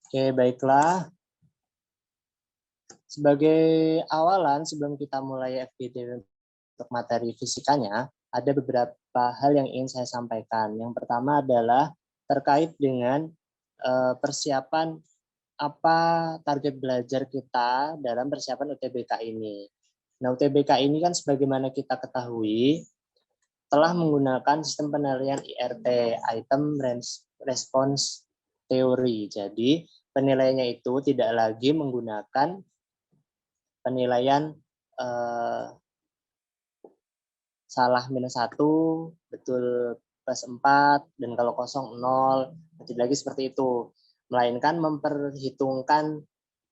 Oke, baiklah. Sebagai awalan sebelum kita mulai FGD untuk materi fisikanya, ada beberapa hal yang ingin saya sampaikan. Yang pertama adalah terkait dengan persiapan apa target belajar kita dalam persiapan UTBK ini. Nah, UTBK ini kan sebagaimana kita ketahui telah menggunakan sistem penilaian IRT, Item Response Theory. Jadi, penilaiannya itu tidak lagi menggunakan penilaian salah -1, betul +4, dan kalau kosong 0, tidak lagi seperti itu. Melainkan memperhitungkan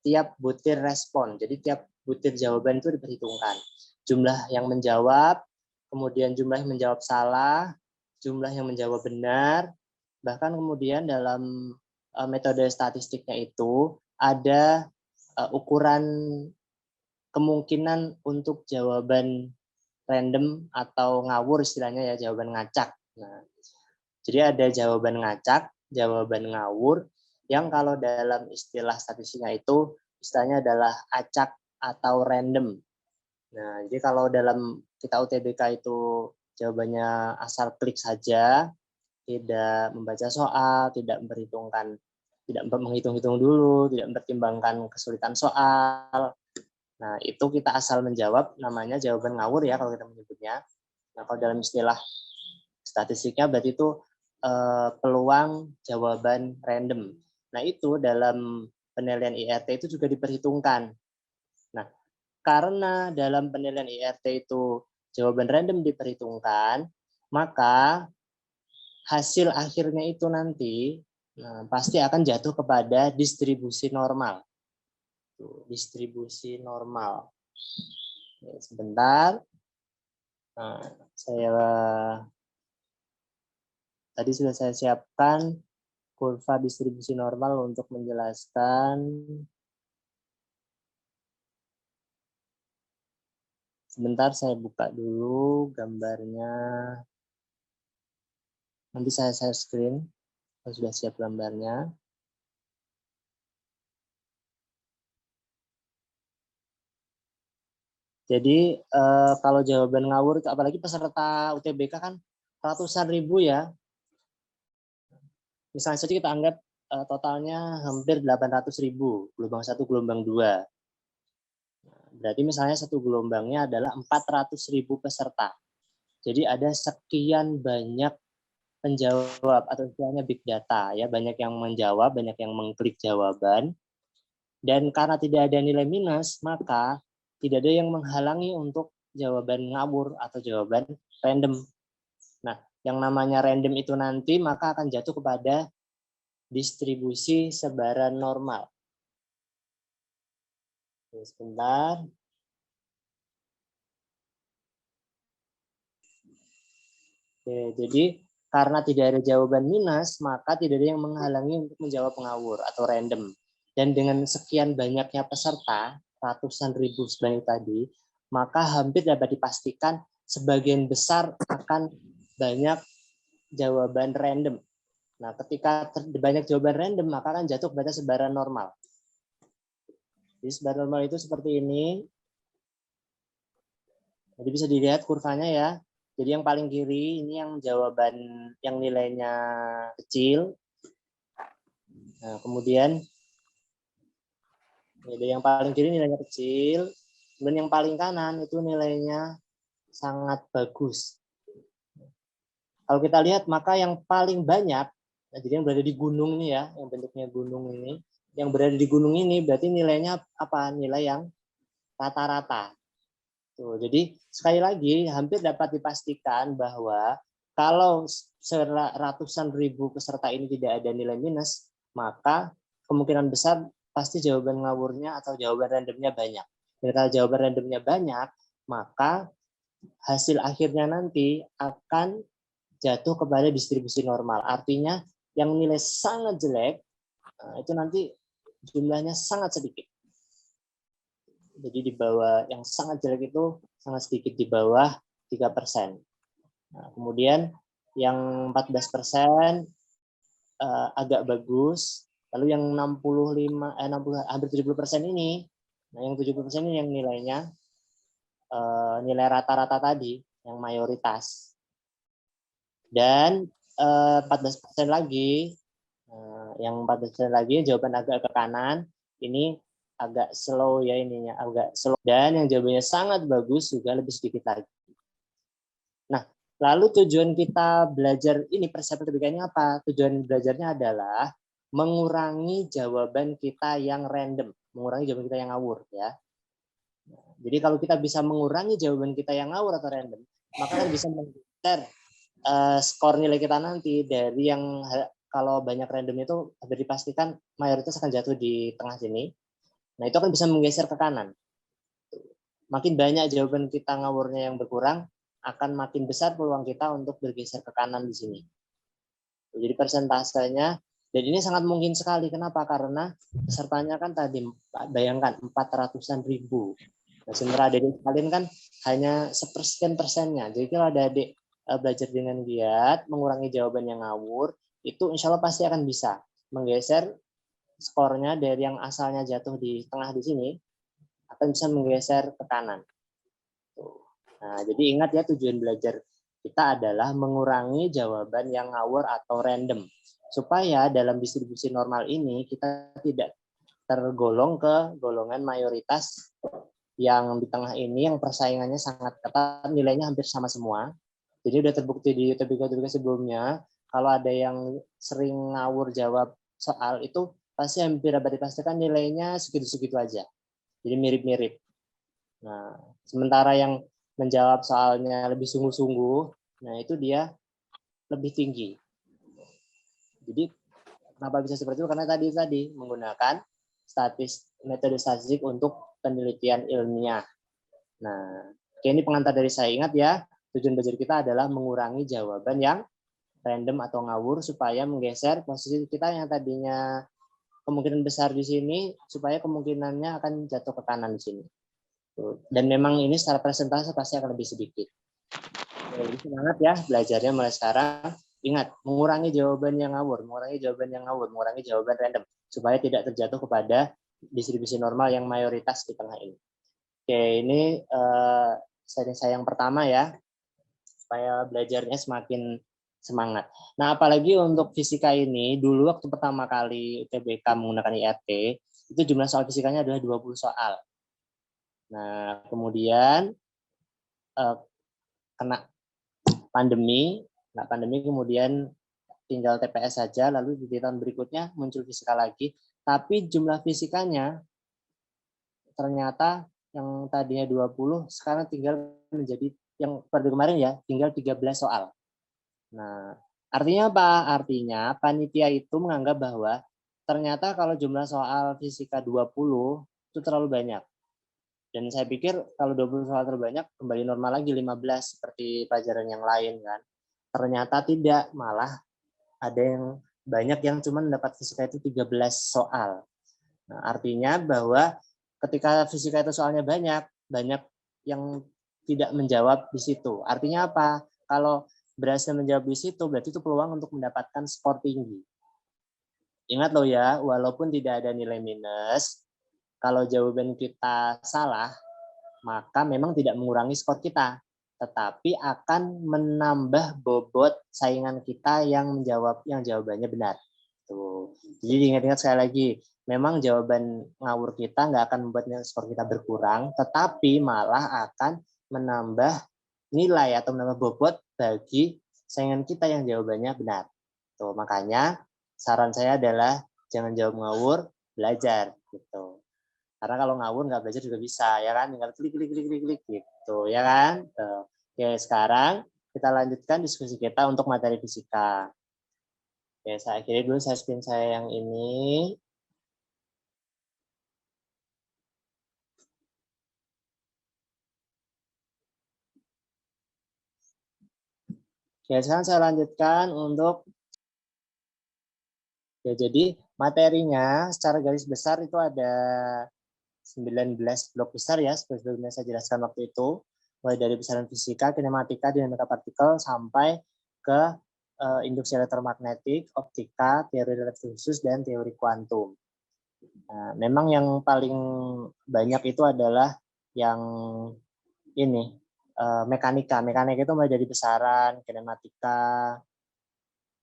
tiap butir respon. Jadi tiap butir jawaban itu diperhitungkan. Jumlah yang menjawab, kemudian jumlah yang menjawab salah, jumlah yang menjawab benar, bahkan kemudian dalam metode statistiknya itu ada ukuran kemungkinan untuk jawaban random atau ngawur istilahnya ya, jawaban ngacak. Nah, jadi ada jawaban ngacak, jawaban ngawur, yang kalau dalam istilah statistiknya itu istilahnya adalah acak atau random. Nah, jadi kalau dalam kita UTBK itu jawabannya asal klik saja, tidak membaca soal, tidak memperhitungkan, tidak menghitung-hitung dulu, tidak mempertimbangkan kesulitan soal. Nah, itu kita asal menjawab, namanya jawaban ngawur ya kalau kita menyebutnya. Nah, kalau dalam istilah statistiknya berarti itu peluang jawaban random. Nah, itu dalam penilaian IRT itu juga diperhitungkan. Nah, karena dalam penilaian IRT itu jawaban random diperhitungkan, maka hasil akhirnya itu nanti pasti akan jatuh kepada distribusi normal. Distribusi normal. Sebentar. Nah, tadi sudah saya siapkan kurva distribusi normal untuk menjelaskan. Sebentar saya buka dulu gambarnya. Nanti saya share screen kalau sudah siap gambarnya. Jadi kalau jawaban ngawur itu apalagi peserta UTBK kan ratusan ribu ya. Misalnya saja kita anggap totalnya hampir 800.000, gelombang 1, gelombang 2. Berarti misalnya satu gelombangnya adalah 400.000 peserta. Jadi ada sekian banyak penjawab atau istilahnya big data ya, banyak yang menjawab, banyak yang mengklik jawaban. Dan karena tidak ada nilai minus, maka tidak ada yang menghalangi untuk jawaban ngawur atau jawaban random. Nah, yang namanya random itu nanti maka akan jatuh kepada distribusi sebaran normal. Sebentar. Oke, jadi karena tidak ada jawaban minus, maka tidak ada yang menghalangi untuk menjawab ngawur atau random. Dan dengan sekian banyaknya peserta, ratusan ribu sebanyak tadi, maka hampir dapat dipastikan sebagian besar akan banyak jawaban random. Nah, ketika banyak jawaban random, maka akan jatuh kepada sebaran normal. Jadi sebaran normal itu seperti ini. Jadi bisa dilihat kurvanya ya. Jadi yang paling kiri ini yang jawaban yang nilainya kecil. Nah, kemudian jadi yang paling kiri nilainya kecil, dan yang paling kanan itu nilainya sangat bagus. Kalau kita lihat maka yang paling banyak, jadi yang berada di gunung ini ya, yang bentuknya gunung ini, yang berada di gunung ini berarti nilainya apa? Nilai yang rata-rata. Tuh, jadi sekali lagi hampir dapat dipastikan bahwa kalau ratusan ribu peserta ini tidak ada nilai minus, maka kemungkinan besar pasti jawaban ngawurnya atau jawaban randomnya banyak. Dan kalau jawaban randomnya banyak, maka hasil akhirnya nanti akan jatuh kepada distribusi normal. Artinya yang nilai sangat jelek, itu nanti jumlahnya sangat sedikit. Jadi di bawah yang sangat jelek itu sangat sedikit, di bawah 3%. Nah, kemudian yang 14% agak bagus, Lalu yang 60 hampir 70% ini, nah yang 70% ini yang nilainya nilai rata-rata tadi, yang mayoritas. Dan 14% lagi, yang 14% lagi jawaban agak ke kanan, ini agak slow ya ininya, agak slow. Dan yang jawabannya sangat bagus juga lebih sedikit lagi. Nah, lalu tujuan kita belajar ini persiapan ketiganya apa? Tujuan belajarnya adalah mengurangi jawaban kita yang random, mengurangi jawaban kita yang ngawur ya. Jadi kalau kita bisa mengurangi jawaban kita yang ngawur atau random, maka kan bisa menggeser skor nilai kita nanti dari yang kalau banyak random itu hampir dipastikan mayoritas akan jatuh di tengah sini. Nah, itu akan bisa menggeser ke kanan. Makin banyak jawaban kita ngawurnya yang berkurang, akan makin besar peluang kita untuk bergeser ke kanan di sini. Jadi persentasenya, dan ini sangat mungkin sekali. Kenapa? Karena pesertanya kan tadi, bayangkan 400-an ribu. Nah, sementara adik kalian kan hanya sepersekian persennya. Jadi kalau ada adik belajar dengan giat, mengurangi jawaban yang ngawur, itu insya Allah pasti akan bisa menggeser skornya dari yang asalnya jatuh di tengah di sini, akan bisa menggeser ke kanan. Nah, jadi ingat ya, tujuan belajar kita adalah mengurangi jawaban yang ngawur atau random. Supaya dalam distribusi normal ini kita tidak tergolong ke golongan mayoritas yang di tengah ini yang persaingannya sangat ketat, nilainya hampir sama semua. Jadi udah terbukti di UTBK sebelumnya, kalau ada yang sering ngawur jawab soal itu pasti hampir dapat dipastikan nilainya segitu-segitu aja. Jadi mirip-mirip. Nah, sementara yang menjawab soalnya lebih sungguh-sungguh, nah itu dia lebih tinggi. Jadi kenapa bisa seperti itu? Karena tadi menggunakan metode statistik untuk penelitian ilmiah. Nah, ini pengantar dari saya. Ingat ya, tujuan belajar kita adalah mengurangi jawaban yang random atau ngawur supaya menggeser posisi kita yang tadinya kemungkinan besar di sini supaya kemungkinannya akan jatuh ke kanan di sini. Dan memang ini secara persentase pasti akan lebih sedikit. Jadi semangat ya belajarnya mulai sekarang. Ingat, mengurangi jawaban yang ngawur, mengurangi jawaban random supaya tidak terjatuh kepada distribusi normal yang mayoritas di tengah ini. Oke, ini saya yang pertama ya, supaya belajarnya semakin semangat. Nah, apalagi untuk fisika ini, dulu waktu pertama kali UTBK menggunakan IRT, itu jumlah soal fisikanya adalah 20 soal. Nah, kemudian kena pandemi kemudian tinggal TPS saja, lalu di tahun berikutnya muncul fisika lagi, tapi jumlah fisikanya ternyata yang tadinya 20 sekarang tinggal menjadi yang pada kemarin ya, tinggal 13 soal. Nah, artinya apa? Artinya panitia itu menganggap bahwa ternyata kalau jumlah soal fisika 20 itu terlalu banyak. Dan saya pikir kalau 20 soal terbanyak kembali normal lagi 15 seperti pelajaran yang lain kan. Ternyata tidak, malah ada yang banyak yang cuma mendapat fisika itu 13 soal. Nah, artinya bahwa ketika fisika itu soalnya banyak yang tidak menjawab di situ. Artinya apa? Kalau berhasil menjawab di situ, berarti itu peluang untuk mendapatkan skor tinggi. Ingat loh ya, walaupun tidak ada nilai minus, kalau jawaban kita salah, maka memang tidak mengurangi skor kita, tetapi akan menambah bobot saingan kita yang jawabannya benar. Tuh. Jadi ingat-ingat sekali lagi, memang jawaban ngawur kita nggak akan membuat skor kita berkurang, tetapi malah akan menambah nilai atau menambah bobot bagi saingan kita yang jawabannya benar. Tuh, makanya saran saya adalah jangan jawab ngawur, belajar gitu. Karena kalau ngawur nggak belajar juga bisa, ya kan? Tinggal klik gitu, ya kan? Tuh. Oke, sekarang kita lanjutkan diskusi kita untuk materi fisika. Oke, saya akhiri dulu screen saya yang ini. Oke, sekarang saya lanjutkan untuk ya, jadi materinya secara garis besar itu ada 19 blok besar ya, seperti yang saya jelaskan waktu itu, mulai dari besaran fisika, kinematika, dinamika partikel sampai ke induksi elektromagnetik, optika, teori relatif khusus, dan teori kuantum. Nah, memang yang paling banyak itu adalah yang ini, mekanika. Mekanika itu mulai dari besaran, kinematika,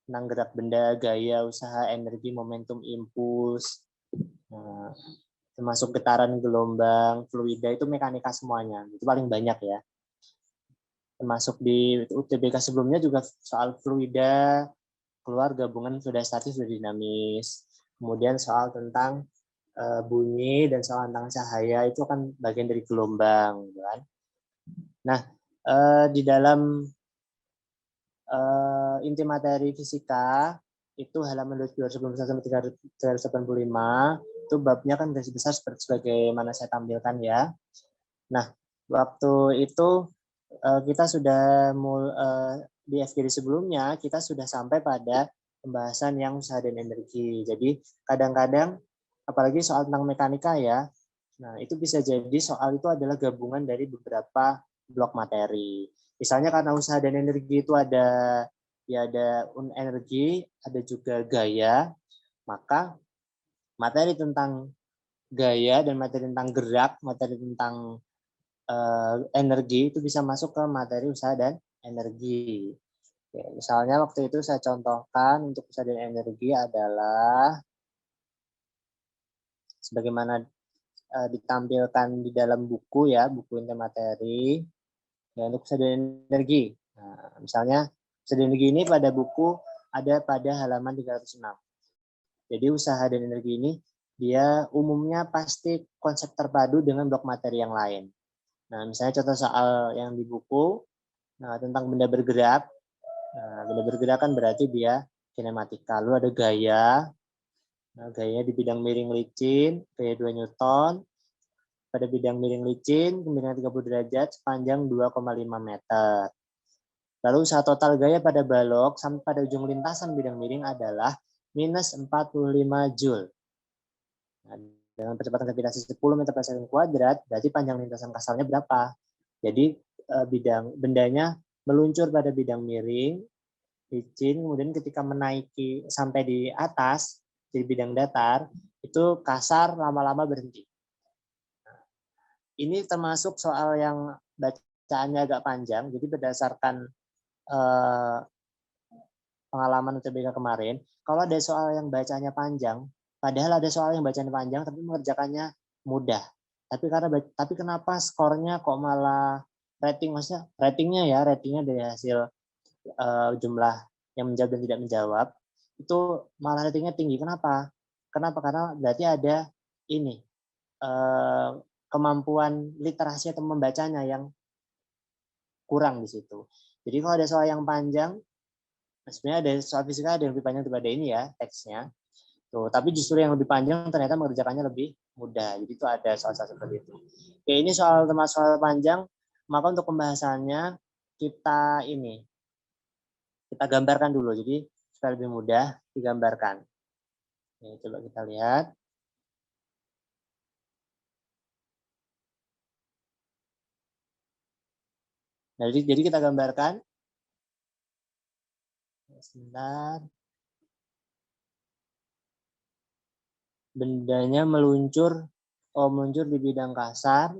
tentang gerak benda, gaya, usaha, energi, momentum, impuls, termasuk getaran gelombang, fluida, itu mekanika semuanya. Itu paling banyak ya. Termasuk di UTBK sebelumnya juga soal fluida, keluar gabungan fluida statis dan dinamis. Kemudian soal tentang bunyi dan soal tentang cahaya itu kan bagian dari gelombang, kan? Nah, di dalam inti materi fisika itu halaman 291-385 itu babnya kan garis besar seperti sebagaimana saya tampilkan ya. Nah, waktu itu kita sudah di FGD sebelumnya kita sudah sampai pada pembahasan yang usaha dan energi. Jadi kadang-kadang apalagi soal tentang mekanika ya, nah itu bisa jadi soal itu adalah gabungan dari beberapa blok materi. Misalnya karena usaha dan energi itu ada energi, ada juga gaya, maka materi tentang gaya dan materi tentang gerak, materi tentang energi itu bisa masuk ke materi usaha dan energi. Oke, misalnya waktu itu saya contohkan untuk usaha dan energi adalah sebagaimana ditampilkan di dalam buku ya, buku inti materi ya, untuk usaha dan energi. Nah, misalnya usaha dan energi ini pada buku ada pada halaman 306. Jadi usaha dan energi ini dia umumnya pasti konsep terpadu dengan blok materi yang lain. Nah, misalnya contoh soal yang di buku, nah, tentang benda bergerak. Nah, benda bergerak kan berarti dia kinematika. Lalu ada gaya. Nah, gayanya di bidang miring licin, gaya 2 Newton. Pada bidang miring licin, kemiringan 30 derajat, sepanjang 2,5 meter. Lalu usaha total gaya pada balok sampai pada ujung lintasan bidang miring adalah minus 45 Joule. Nah, dengan kecepatan gravitasi 10 meter per second kuadrat, berarti panjang lintasan kasarnya berapa? Jadi bendanya meluncur pada bidang miring, licin, kemudian ketika menaiki sampai di atas, di bidang datar, itu kasar lama-lama berhenti. Ini termasuk soal yang bacaannya agak panjang, jadi berdasarkan pengalaman UTBK kemarin, kalau ada soal yang bacanya panjang, padahal ada soal yang bacanya panjang tapi mengerjakannya mudah. Tapi kenapa skornya kok malah maksudnya ratingnya dari hasil jumlah yang menjawab dan tidak menjawab itu malah ratingnya tinggi. Kenapa? Karena berarti ada ini kemampuan literasi atau membacanya yang kurang di situ. Jadi kalau ada soal yang panjang, sebenarnya ada soal fisika ada yang lebih panjang daripada ini ya teksnya. Tuh, tapi justru yang lebih panjang ternyata mengerjakannya lebih mudah. Jadi itu ada soal-soal seperti itu. Oke, ini termasuk soal panjang, maka untuk pembahasannya kita gambarkan dulu. Jadi supaya lebih mudah digambarkan. Oke, coba kita lihat. Nah, jadi kita gambarkan. Sebentar. Bendanya meluncur di bidang kasar.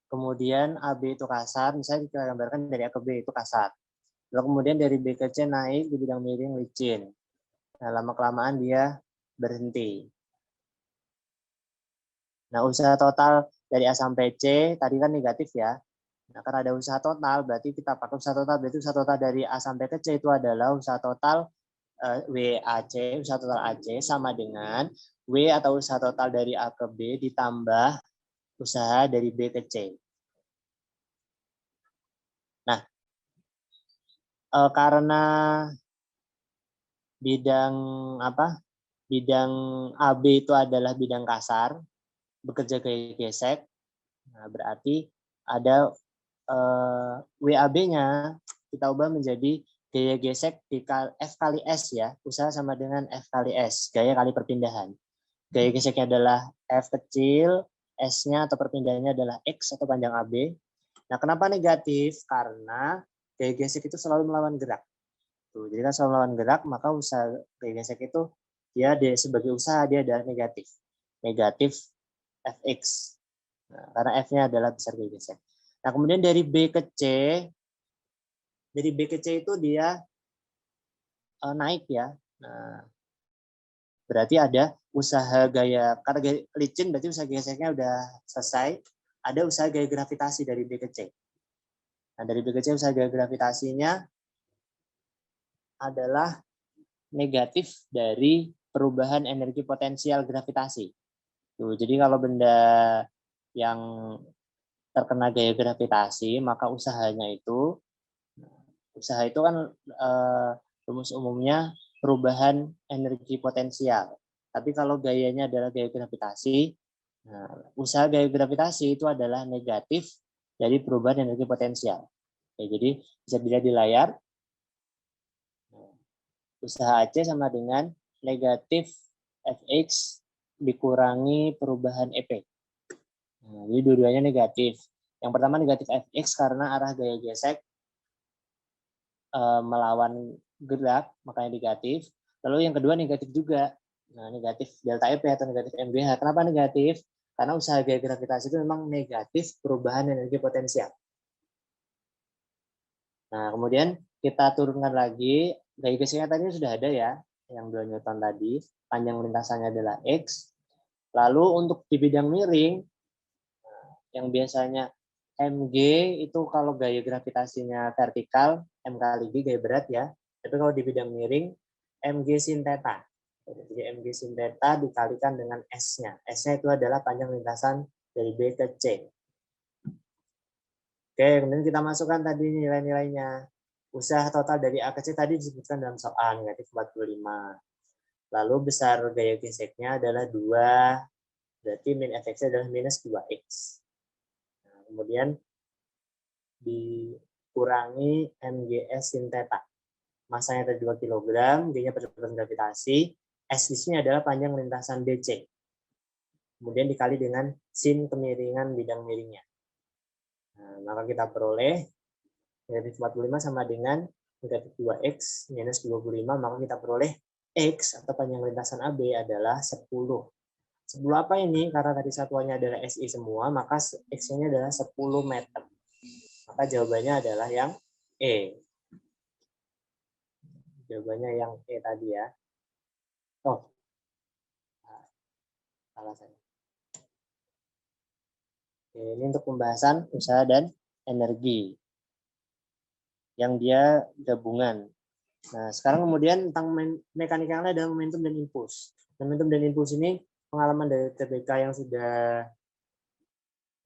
Kemudian AB itu kasar, misalnya kita gambarkan dari A ke B itu kasar. Lalu kemudian dari B ke C naik di bidang miring licin. Nah, lama-kelamaan dia berhenti. Nah, usaha total dari A sampai C tadi kan negatif ya. Nah, karena ada usaha total, berarti kita pakai usaha total. Berarti usaha total dari A sampai ke C itu adalah usaha total WAC, usaha total AC sama dengan W atau usaha total dari A ke B ditambah usaha dari B ke C. Nah, karena bidang AB itu adalah bidang kasar, bekerja gaya gesek, nah, berarti ada WAB-nya kita ubah menjadi gaya gesek di F kali S ya, usaha sama dengan F kali S, gaya kali perpindahan. Gaya geseknya adalah F kecil, S-nya atau perpindahannya adalah X atau panjang AB. Nah, kenapa negatif? Karena gaya gesek itu selalu melawan gerak. Tuh, jadi kan selalu melawan gerak, maka usaha gaya gesek itu dia sebagai usaha dia adalah negatif. Negatif Fx. Nah, karena F-nya adalah besar gaya gesek. Nah, kemudian dari B ke C, itu dia naik ya. Nah, berarti ada usaha gaya, karena gaya licin berarti usaha geseknya udah selesai. Ada usaha gaya gravitasi dari B ke C. Nah, dari B ke C usaha gaya gravitasinya adalah negatif dari perubahan energi potensial gravitasi. Tuh, jadi kalau benda yang terkena gaya gravitasi, maka usaha itu kan rumus umumnya perubahan energi potensial. Tapi kalau gayanya adalah gaya gravitasi, nah, usaha gaya gravitasi itu adalah negatif dari perubahan energi potensial. Oke, jadi bisa dilihat di layar. Usaha AC sama dengan negatif Fx dikurangi perubahan EP. Nah, jadi dua-duanya negatif. Yang pertama negatif Fx karena arah gaya gesek melawan gerak, makanya negatif. Lalu yang kedua negatif juga. Nah, negatif delta EP atau negatif MBH. Kenapa negatif? Karena usaha gaya gravitasi itu memang negatif perubahan energi potensial. Nah, kemudian kita turunkan lagi. Gaya geseknya tadi sudah ada ya, yang 2 Newton tadi. Panjang lintasannya adalah X. Lalu untuk di bidang miring, yang biasanya mg itu kalau gaya gravitasinya vertikal, m kali g gaya berat ya. Tapi kalau di bidang miring, mg sin theta. Jadi mg sin theta dikalikan dengan s-nya. S-nya itu adalah panjang lintasan dari B ke C. Oke, kemudian kita masukkan tadi nilai-nilainya. Usaha total dari A ke C tadi disebutkan dalam soal negatif 45. Lalu besar gaya geseknya adalah 2, berarti min Fx adalah minus 2x. Kemudian dikurangi mgs sin theta. Masanya ada 2 kg, G-nya percepatan gravitasi, S di sini adalah panjang lintasan DC. Kemudian dikali dengan sin kemiringan bidang miringnya. Nah, maka kita peroleh negatif 45 sama dengan negatif 2x minus 25, maka kita peroleh X atau panjang lintasan AB adalah 10. 10 apa ini? Karena tadi satuannya adalah SI semua, maka X-nya adalah 10 meter. Maka jawabannya adalah yang E. Jawabannya yang E tadi ya. Oh, salah saya. Oke, ini untuk pembahasan usaha dan energi yang dia gabungan. Nah, sekarang kemudian tentang mekanika yang lain adalah momentum dan impuls. Momentum dan impuls ini pengalaman dari TBK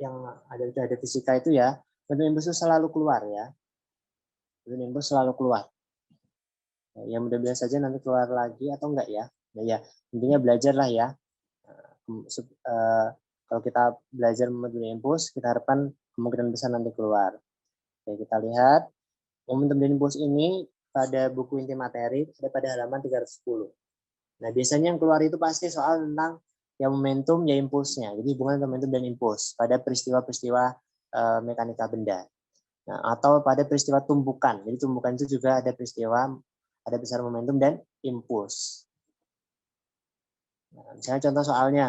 yang ada fisika itu ya, momentum impuls itu selalu keluar ya. Momentum impuls selalu keluar. Nah, ya mudah-mudahan saja nanti keluar lagi atau enggak ya. Nah, ya intinya belajarlah ya. Kalau kita belajar momentum dan impuls, kita harapkan kemungkinan besar nanti keluar. Oke, kita lihat momentum dan impuls ini pada buku inti materi ada pada halaman 310. Nah, biasanya yang keluar itu pasti soal tentang ya momentum ya impulsnya. Jadi hubungan momentum dan impuls pada peristiwa-peristiwa mekanika benda. Nah, atau pada peristiwa tumbukan. Jadi tumbukan itu juga ada peristiwa, ada besar momentum dan impuls. Nah, misalnya contoh soalnya.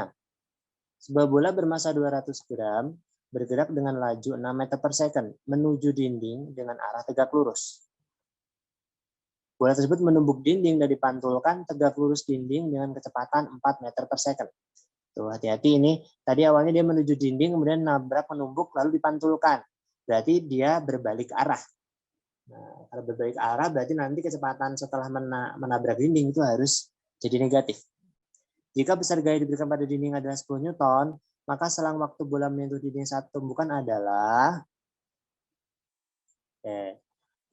Sebuah bola bermasa 200 gram bergerak dengan laju 6 meter per second menuju dinding dengan arah tegak lurus. Bola tersebut menumbuk dinding dan dipantulkan tegak lurus dinding dengan kecepatan 4 meter per second. Tuh, hati-hati ini. Tadi awalnya dia menuju dinding, kemudian nabrak, menumbuk, lalu dipantulkan. Berarti dia berbalik arah. Nah, kalau berbalik arah, berarti nanti kecepatan setelah menabrak dinding itu harus jadi negatif. Jika besar gaya diberikan pada dinding adalah 10 Newton, maka selang waktu bola menyentuh dinding saat tumbukan adalah... Oke,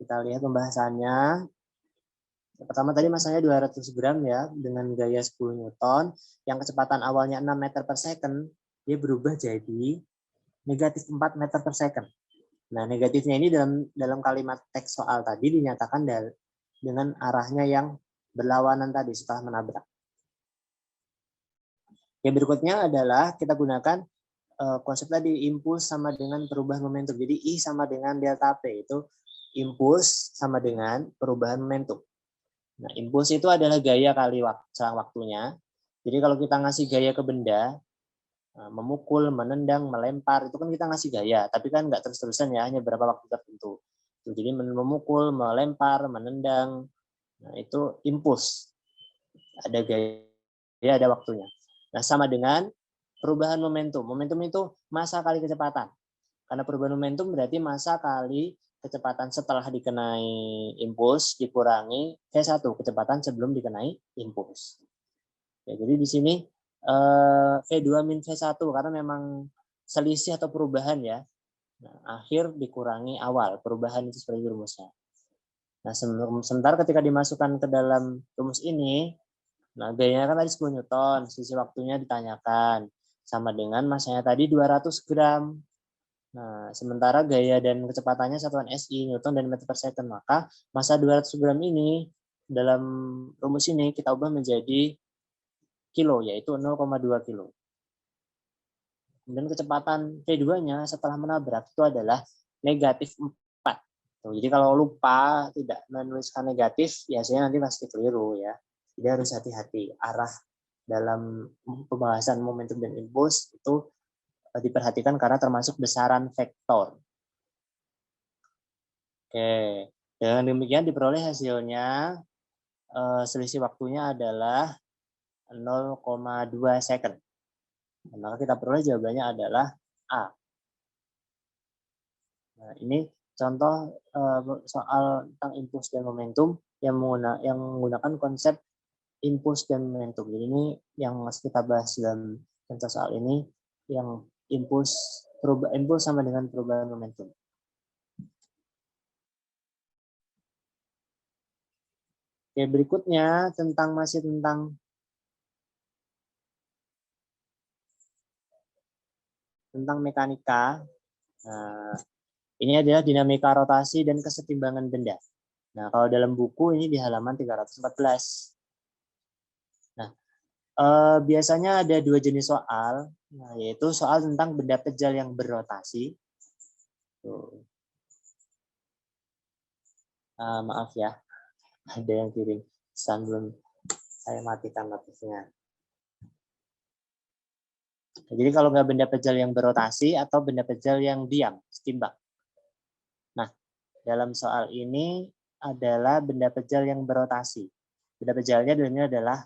kita lihat pembahasannya. Pertama tadi masanya 200 gram ya, dengan gaya 10 Newton, yang kecepatan awalnya 6 meter per second, dia berubah jadi negatif 4 meter per second. Nah, negatifnya ini dalam kalimat teks soal tadi dinyatakan dengan arahnya yang berlawanan tadi setelah menabrak. Yang berikutnya adalah kita gunakan konsep tadi, impuls sama dengan perubahan momentum. Jadi I sama dengan delta P, itu impuls sama dengan perubahan momentum. Nah, impuls itu adalah gaya kali selang waktunya. Jadi kalau kita ngasih gaya ke benda, memukul, menendang, melempar, itu kan kita ngasih gaya, tapi kan nggak terus-terusan ya, hanya beberapa waktu tertentu. Jadi memukul, melempar, menendang, nah itu impuls. Ada gaya, ada waktunya. Nah, sama dengan perubahan momentum. Momentum itu massa kali kecepatan. Karena perubahan momentum berarti massa kali kecepatan setelah dikenai impuls dikurangi V1, kecepatan sebelum dikenai impuls. Ya, jadi di sini V2 min V1 karena memang selisih atau perubahan ya. Nah, akhir dikurangi awal, perubahan itu seperti rumusnya. Nah, sementara ketika dimasukkan ke dalam rumus ini, nah gayanya kan tadi 10 Newton, sisi waktunya ditanyakan. Sama dengan massanya tadi 200 gram. Nah, sementara gaya dan kecepatannya satuan SI, Newton dan meter per second. Maka massa 200 gram ini dalam rumus ini kita ubah menjadi kilo, yaitu 0,2 kilo. Kemudian kecepatan V2-nya setelah menabrak itu adalah negatif 4. Jadi kalau lupa tidak menuliskan negatif, biasanya nanti pasti keliru ya. Jadi harus hati-hati. Arah dalam pembahasan momentum dan impuls itu diperhatikan karena termasuk besaran vektor. Oke, dengan demikian diperoleh hasilnya selisih waktunya adalah 0,2 second. Maka kita peroleh jawabannya adalah A. Nah, ini contoh soal tentang impuls dan momentum yang menggunakan konsep impuls dan momentum. Jadi ini yang kita bahas dalam contoh soal ini yang impuls sama dengan perubahan momentum. Oke, berikutnya masih tentang mekanika. Nah, ini adalah dinamika rotasi dan kesetimbangan benda. Nah, kalau dalam buku ini di halaman 314. Nah, biasanya ada dua jenis soal, yaitu soal tentang benda pejal yang berrotasi. Maaf ya, ada yang kirim pesan belum saya matikan notifnya. Jadi kalau nggak benda pejal yang berrotasi atau benda pejal yang diam, setimbang. Nah, dalam soal ini adalah benda pejal yang berrotasi. Benda pejalnya ini adalah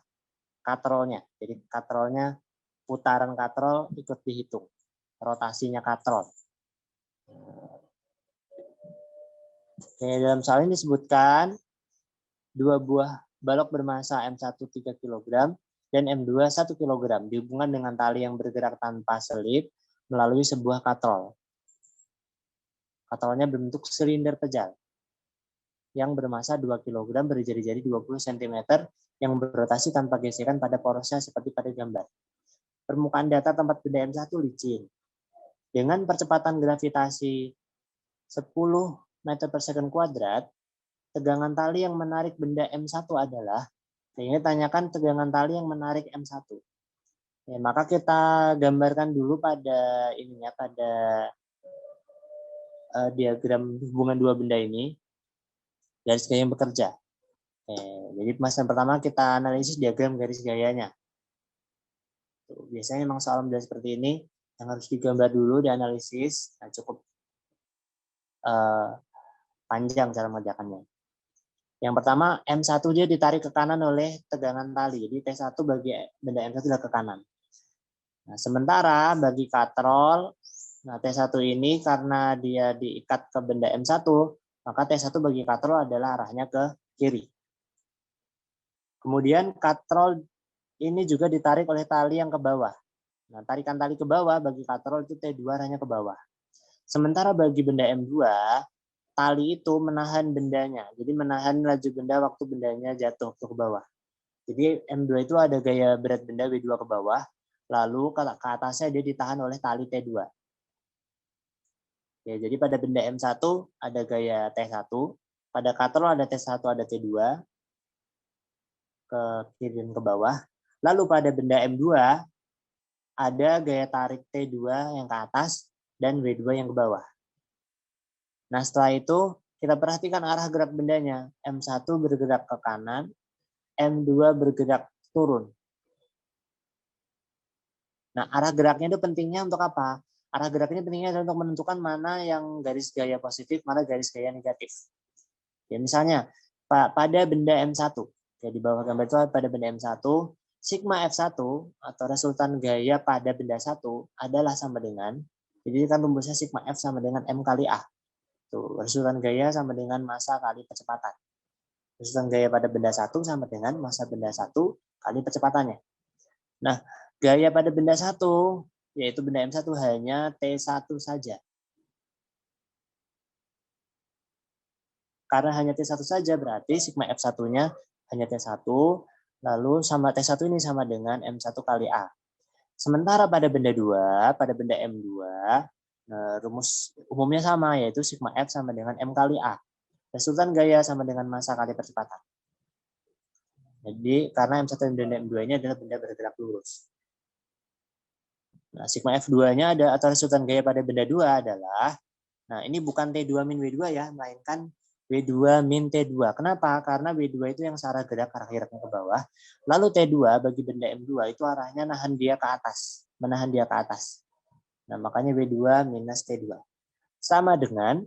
katrolnya. Jadi katrolnya, putaran katrol ikut dihitung. Rotasinya katrol. Oke, dalam soal ini disebutkan dua buah balok bermasa M1 3 kg dan M2 1 kg dihubungkan dengan tali yang bergerak tanpa selip melalui sebuah katrol. Katrolnya berbentuk silinder pejal yang bermasa 2 kg berjari-jari 20 cm yang berotasi tanpa gesekan pada porosnya seperti pada gambar. Permukaan datar tempat benda M1 licin. Dengan percepatan gravitasi 10 meter per second kuadrat, tegangan tali yang menarik benda M1 adalah, ini tanyakan tegangan tali yang menarik M1. Ya, maka kita gambarkan dulu pada ininya, pada diagram hubungan dua benda ini, garis gaya yang bekerja. Jadi pembahasan pertama kita analisis diagram garis gayanya. Biasanya memang soal model seperti ini yang harus digambar dulu, dianalisis, nah cukup panjang cara mengerjakannya. Yang pertama, M1 dia ditarik ke kanan oleh tegangan tali. Jadi T1 bagi benda M1 adalah ke kanan. Nah, sementara bagi katrol, nah T1 ini karena dia diikat ke benda M1, maka T1 bagi katrol adalah arahnya ke kiri. Kemudian katrol ini juga ditarik oleh tali yang ke bawah. Nah, tarikan tali ke bawah bagi katrol itu T2 arahnya ke bawah. Sementara bagi benda M2, tali itu menahan bendanya. Jadi menahan laju benda waktu bendanya jatuh ke bawah. Jadi M2 itu ada gaya berat benda W2 ke bawah, lalu ke atasnya dia ditahan oleh tali T2. Ya, jadi pada benda M1 ada gaya T1, pada katrol ada T1, ada T2, ke kiri dan ke bawah. Lalu pada benda M2 ada gaya tarik T2 yang ke atas dan W2 yang ke bawah. Nah, setelah itu kita perhatikan arah gerak bendanya. M1 bergerak ke kanan, M2 bergerak turun. Nah, arah geraknya itu pentingnya untuk apa? Arah geraknya pentingnya adalah untuk menentukan mana yang garis gaya positif, mana garis gaya negatif. Ya, misalnya, pada benda M1, ya, di bawah gambar itu pada benda M1, sigma F1 atau resultan gaya pada benda 1 adalah sama dengan, jadi kan rumusnya sigma F sama dengan M kali A. Tuh, resultan gaya sama dengan massa kali percepatan. Resultan gaya pada benda 1 sama dengan massa benda 1 kali percepatannya. Nah, gaya pada benda 1, yaitu benda M1 hanya T1 saja. Karena hanya T1 saja, berarti sigma F1-nya hanya T1, lalu sama T1 ini sama dengan M1 kali A. Sementara pada benda 2, pada benda M2, rumus umumnya sama, yaitu sigma F sama dengan M kali A. Resultan gaya sama dengan massa kali percepatan. Jadi, karena M1 dan benda M2 ini adalah benda bergerak lurus. Nah, sigma F2-nya ada, atau resultan gaya pada benda 2 adalah, nah ini bukan T2 min W2 ya, melainkan W2 min T2. Kenapa? Karena W2 itu yang searah gerak, arah geraknya ke bawah. Lalu T2 bagi benda M2 itu arahnya nahan dia ke atas, menahan dia ke atas. Nah, makanya W2 minus T2. Sama dengan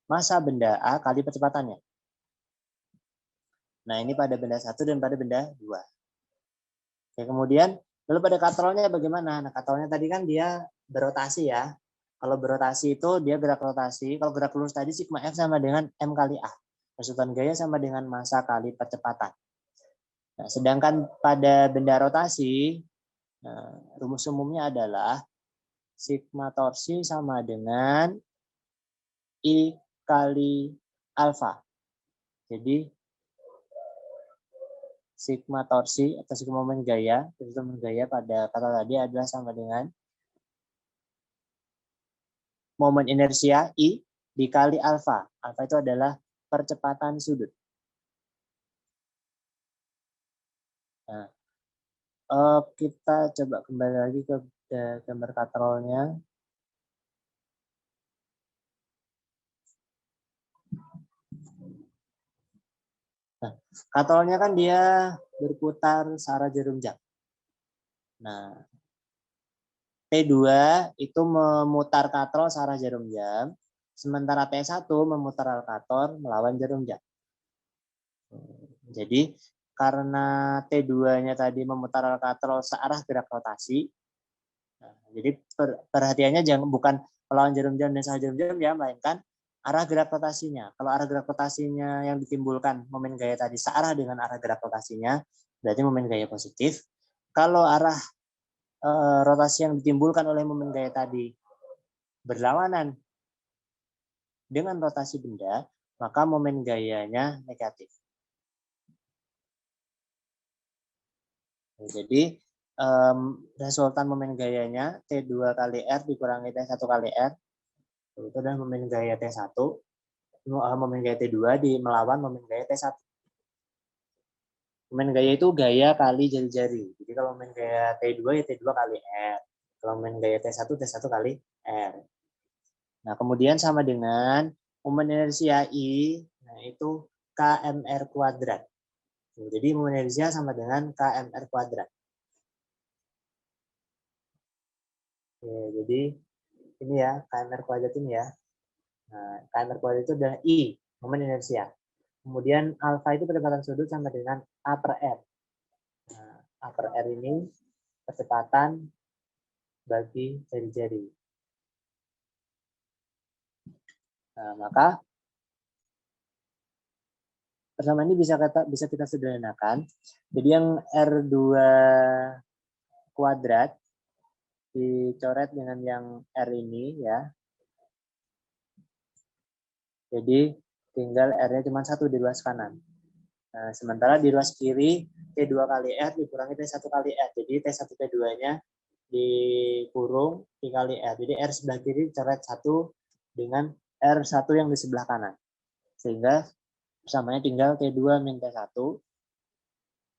massa benda A kali percepatannya. Nah, ini pada benda 1 dan pada benda 2. Oke, kemudian, lalu pada katrolnya bagaimana? Nah, katrolnya tadi kan dia berotasi ya. Kalau berotasi itu dia gerak rotasi. Kalau gerak lurus tadi sigma F sama dengan M kali A. Resultan gaya sama dengan massa kali percepatan. Nah, sedangkan pada benda rotasi, rumus umumnya adalah sigma torsi sama dengan I kali alfa. Jadi sigma torsi atau sigma momen gaya, pada kata tadi adalah sama dengan momen inersia I dikali alfa. Alfa itu adalah percepatan sudut. Nah, kita coba kembali lagi ke gambar katrolnya. Nah, katrolnya kan dia berputar searah jarum jam. Nah, T2 itu memutar katrol searah jarum jam, sementara T1 memutar alkator melawan jarum jam. Jadi, karena T2-nya tadi memutar alkatrol searah gerak rotasi, nah, jadi perhatiannya jangan bukan melawan jarum jam dan searah jarum jam ya, melainkan arah gerak rotasinya. Kalau arah gerak rotasinya yang ditimbulkan momen gaya tadi searah dengan arah gerak rotasinya, berarti momen gaya positif. Kalau arah rotasi yang ditimbulkan oleh momen gaya tadi berlawanan dengan rotasi benda, maka momen gayanya negatif. Jadi resultan momen gayanya T2 kali R dikurangi T1 kali R, itu adalah momen gaya T1, momen gaya T2 melawan momen gaya T1. Momen gaya itu gaya kali jari-jari. Jadi kalau momen gaya T2 ya T2 kali R. Kalau momen gaya T1, T1 kali R. Nah, kemudian sama dengan momen inersia I, nah itu KMR kuadrat. Jadi momen inersia sama dengan KMR kuadrat. Oke, jadi ini ya, KMR kuadrat ini ya. Nah, KMR kuadrat itu adalah I, momen inersia. Kemudian alfa itu percepatan sudut sama dengan A per R. Nah, A per R ini percepatan bagi jari-jari. Nah, maka persamaan ini bisa kita sederhanakan. Jadi yang R2 kuadrat dicoret dengan yang R ini ya. Jadi tinggal R-nya cuma 1 di ruas kanan. Nah, sementara di ruas kiri T2 kali R dikurangi T1 kali R. Jadi T1 T2-nya dikurung T kali R. Jadi R sebelah kiri coret 1 dengan R1 yang di sebelah kanan. Sehingga persamanya tinggal T2 min T1.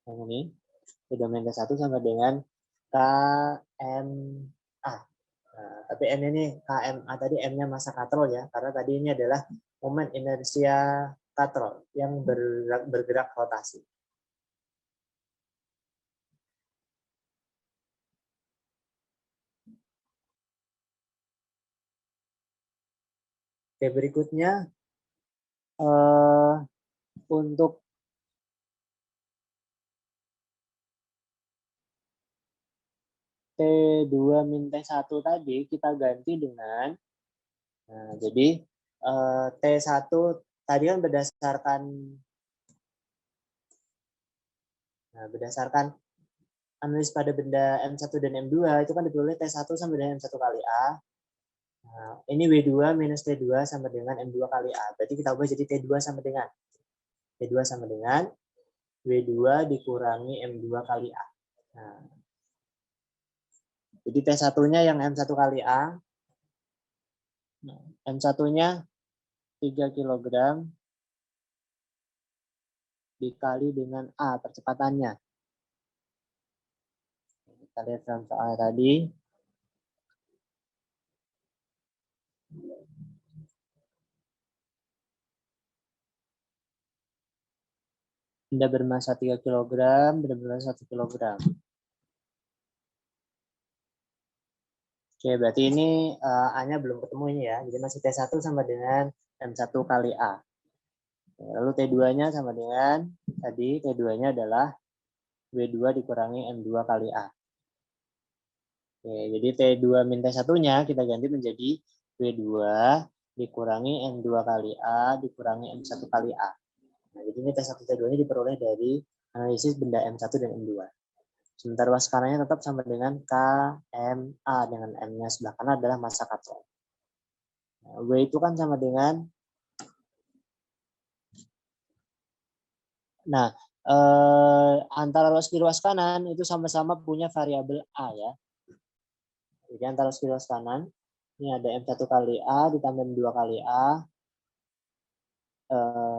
Yang ini. T2 min T1 sama dengan KMA. Nah, tapi M ini KMA tadi M-nya massa katrol ya. Karena tadi ini adalah momen inersia katrol yang bergerak rotasi. Oke, berikutnya untuk T2-T1 tadi kita ganti dengan, nah, jadi T1 tadi kan berdasarkan analis pada benda M1 dan M2 itu kan diperoleh T1 sama dengan M1 kali A. Nah, ini W2 minus T2 sama dengan M2 kali A. Berarti kita ubah jadi T2 sama dengan W2 dikurangi M2 kali A. Nah, jadi T1-nya yang M1 kali A. Nah, M1-nya 3 kg dikali dengan A percepatannya. Kita lihat dalam soal tadi. Benda bermasa 3 kg, benda bermasa 1 kg. Oke, berarti ini A-nya belum ketemu ini ya. Jadi masih T1 sama dengan M1 kali A. Lalu T2-nya sama dengan, tadi T2-nya adalah W2 dikurangi M2 kali A. Oke, jadi T2 min T1-nya kita ganti menjadi W2 dikurangi M2 kali A dikurangi M1 kali A. Nah, jadi ini T1 T2-nya diperoleh dari analisis benda M1 dan M2. Sementara ruas kanannya tetap sama dengan KMA dengan M-nya sebelah kanan adalah massa katrol. Nah, W itu kan sama dengan, nah antara ruas kiri ruas kanan itu sama-sama punya variabel A ya. Jadi antara ruas kiri ruas kanan ini ada M1 kali A ditambah M2 kali A.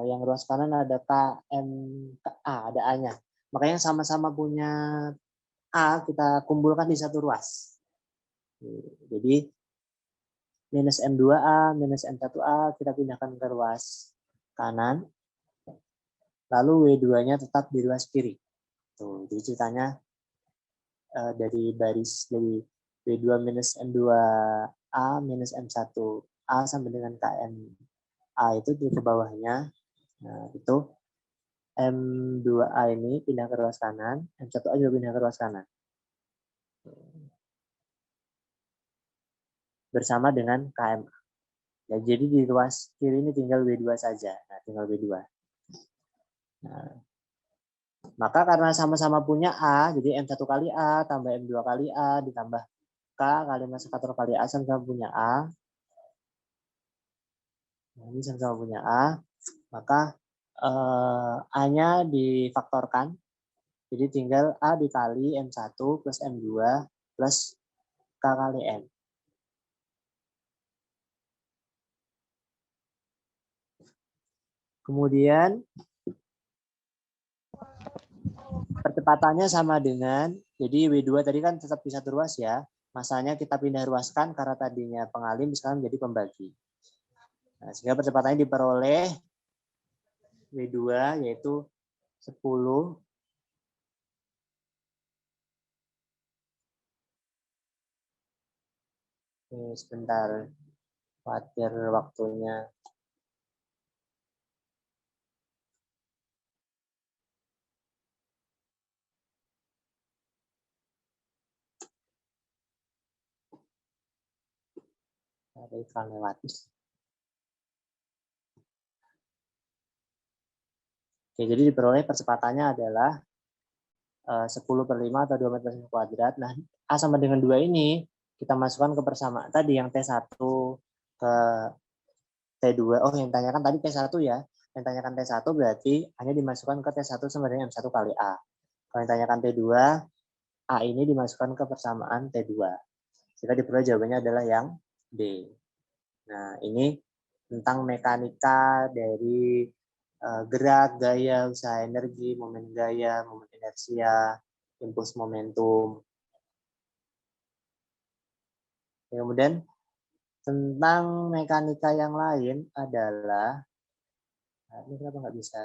Yang ruas kanan ada KMA, ada A-nya. Makanya sama-sama punya A kita kumpulkan di satu ruas. Jadi minus M2A, minus M1A kita pindahkan ke ruas kanan. Lalu W2-nya tetap di ruas kiri. Tuh, jadi ceritanya dari W2 minus M2A minus M1A sama dengan KMA itu di ke bawahnya. Nah, itu M2A ini pindah ke ruas kanan, M1A juga pindah ke ruas kanan. Bersama dengan KMA. Ya, jadi di ruas kiri ini tinggal W2 saja. Nah, tinggal W2. Nah, maka karena sama-sama punya A, jadi M1 kali A tambah M2 kali A ditambah K kali massa katrol kali A sama-sama punya A. Nah, ini sama-sama punya A, maka A-nya difaktorkan. Jadi tinggal A dikali M1 plus M2 plus K kali M. Kemudian percepatannya sama dengan, jadi W2 tadi kan tetap di satu ruas ya. Masanya kita pindah ruaskan karena tadinya pengalim sekarang menjadi pembagi. Nah, sehingga percepatannya diperoleh W2 yaitu 10 sebentar, khawatir waktunya. Ada iklan lewat. Oke, jadi diperoleh percepatannya adalah 10/5 atau 2 meter persegi kuadrat. Nah, A sama dengan 2 ini kita masukkan ke persamaan tadi yang T1 ke T2. Oh, yang tanyakan tadi T1 ya. Yang tanyakan T1 berarti hanya dimasukkan ke T1 sama dengan M1 kali A. Kalau yang tanyakan T2, A ini dimasukkan ke persamaan T2. Sehingga diperoleh jawabannya adalah yang D. Nah, ini tentang mekanika dari gerak, gaya, usaha energi, momen gaya, momen inersia, impuls momentum. Kemudian Tentang mekanika yang lain adalah, ini kenapa nggak bisa?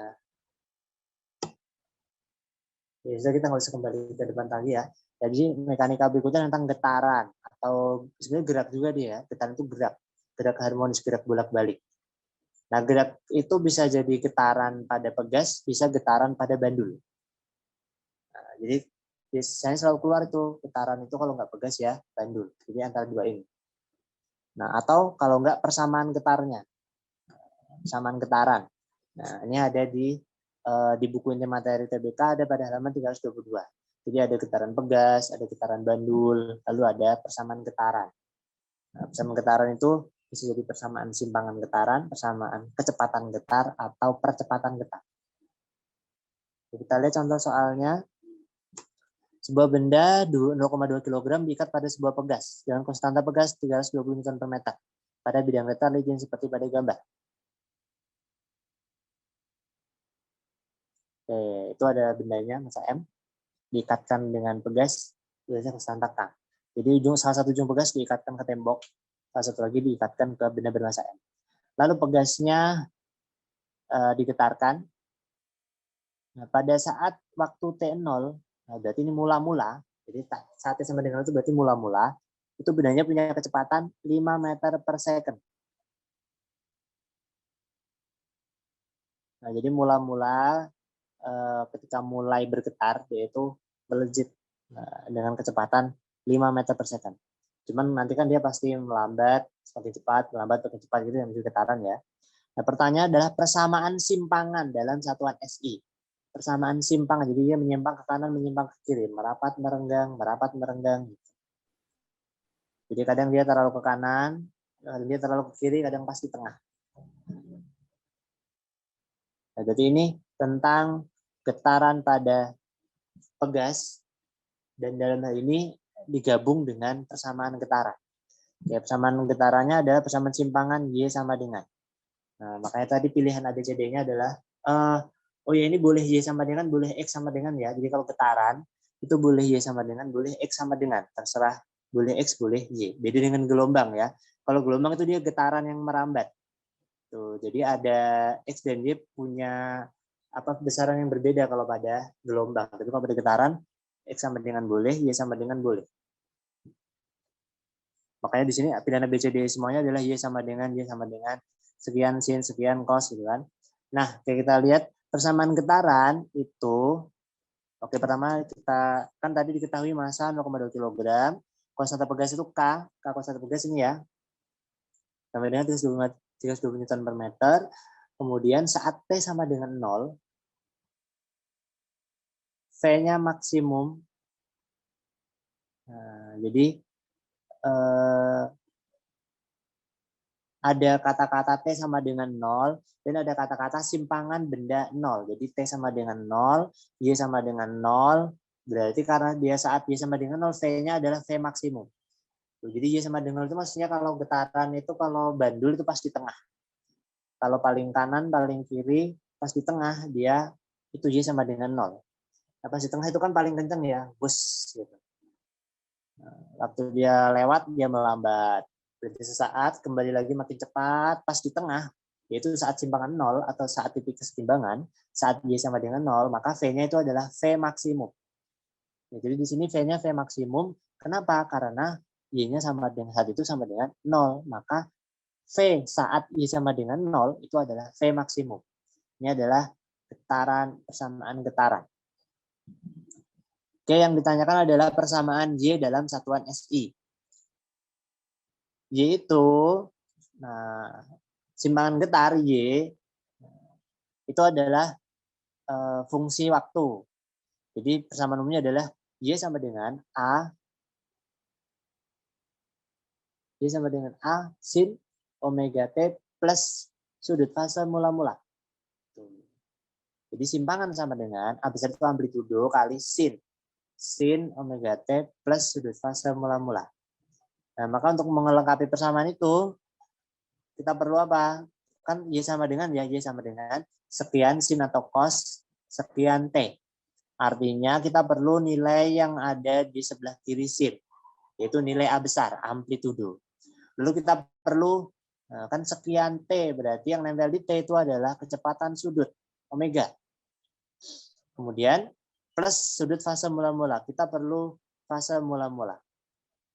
Ya, sudah kita nggak usah kembali ke depan lagi ya. Jadi mekanika berikutnya tentang getaran atau sebenarnya gerak juga dia. Getaran itu gerak, gerak harmonis, gerak bolak-balik. Nah, gerak itu bisa jadi getaran pada pegas, bisa getaran pada bandul. Nah, jadi biasanya selalu keluar itu getaran itu kalau nggak pegas ya bandul. Jadi antara dua ini. Nah, atau kalau nggak persamaan getarnya, persamaan getaran. Nah, ini ada di buku inti materi TBK ada pada halaman 322. Jadi ada getaran pegas, ada getaran bandul, lalu ada persamaan getaran. Nah, persamaan getaran itu bisa jadi persamaan simpangan getaran, persamaan kecepatan getar, atau percepatan getar. Jadi kita lihat contoh soalnya. Sebuah benda 0,2 kg diikat pada sebuah pegas dengan konstanta pegas 320 Nm per meter pada bidang getar legend seperti pada gambar. Oke, itu ada bendanya massa M diikatkan dengan pegas biasanya konstanta K. Jadi salah satu ujung pegas diikatkan ke tembok, salah satu lagi diikatkan ke benda bermassa M. Lalu pegasnya digetarkan. Nah, pada saat waktu T0, nah berarti ini mula-mula, jadi saat T sama dengan itu berarti mula-mula, itu bendanya punya kecepatan 5 meter per second. Nah, jadi mula-mula ketika mulai bergetar, yaitu melejit dengan kecepatan 5 meter per second. Cuman nanti kan dia pasti melambat, semakin cepat, melambat, semakin cepat gitu yang menjadi getaran ya. Nah, pertanyaan adalah persamaan simpangan dalam satuan SI. Persamaan simpangan, jadi dia menyimpang ke kanan, menyimpang ke kiri, merapat, merenggang. Jadi kadang dia terlalu ke kanan, kadang dia terlalu ke kiri, kadang pas di tengah. Nah, jadi ini tentang getaran pada pegas, dan dalam hal ini digabung dengan persamaan getaran. Ya, persamaan getarannya adalah persamaan simpangan Y sama dengan. Nah, makanya tadi pilihan ABCD-nya adalah oh ya ini boleh Y sama dengan, boleh X sama dengan ya. Jadi kalau getaran itu boleh Y sama dengan, boleh X sama dengan. Terserah boleh X, boleh Y. Beda dengan gelombang ya. Kalau gelombang itu dia getaran yang merambat. Tuh, jadi ada X dan Y punya besaran yang berbeda kalau pada gelombang. Tapi kalau pada getaran X sama dengan boleh, Y sama dengan boleh. Makanya di sini pilihan ABCD semuanya adalah Y sama dengan sekian sin, sekian cos gitu kan. Nah, kita lihat persamaan getaran itu, oke pertama kita kan tadi diketahui massa 0,2 kg, konstanta pegas itu K konstanta pegas ini ya, sama dengan 320 Newton per meter. Kemudian saat T sama dengan 0, V-nya maksimum. Nah, jadi ada kata-kata T sama dengan 0, dan ada kata-kata simpangan benda 0. Jadi T sama dengan 0, Y sama dengan 0, berarti karena dia saat Y sama dengan 0, V-nya adalah V maksimum. Jadi Y sama dengan 0 itu maksudnya kalau getaran itu, kalau bandul itu pas di tengah. Kalau paling kanan, paling kiri, pas di tengah, dia itu Y sama dengan 0. Nah, pas di tengah itu kan paling kenceng ya, bus gitu. Nah, waktu dia lewat, dia melambat. Berarti sesaat kembali lagi makin cepat pas di tengah, yaitu saat simpangan 0 atau saat titik kesetimbangan, saat Y sama dengan 0, maka V-nya itu adalah V maksimum. Ya, jadi di sini V-nya V maksimum. Kenapa? Karena Y-nya sama dengan saat itu sama dengan 0, maka V saat Y sama dengan 0 itu adalah V maksimum. Ini adalah getaran, persamaan getaran. Oke, yang ditanyakan adalah persamaan Y dalam satuan SI. Y itu, nah, simpangan getar Y itu adalah fungsi waktu. Jadi persamaan umumnya adalah Y sama dengan A sin omega T plus sudut fase mula-mula. Jadi simpangan sama dengan A besar itu amplitudo kali sin omega T plus sudut fase mula-mula. Nah, maka untuk melengkapi persamaan itu, kita perlu apa? Kan Y sama dengan sekian sin atau cos sekian T. Artinya kita perlu nilai yang ada di sebelah kiri sin, yaitu nilai A besar, amplitudo. Lalu kita perlu, kan sekian T, berarti yang nempel di T itu adalah kecepatan sudut, omega. Kemudian plus sudut fase mula-mula, kita perlu fase mula-mula.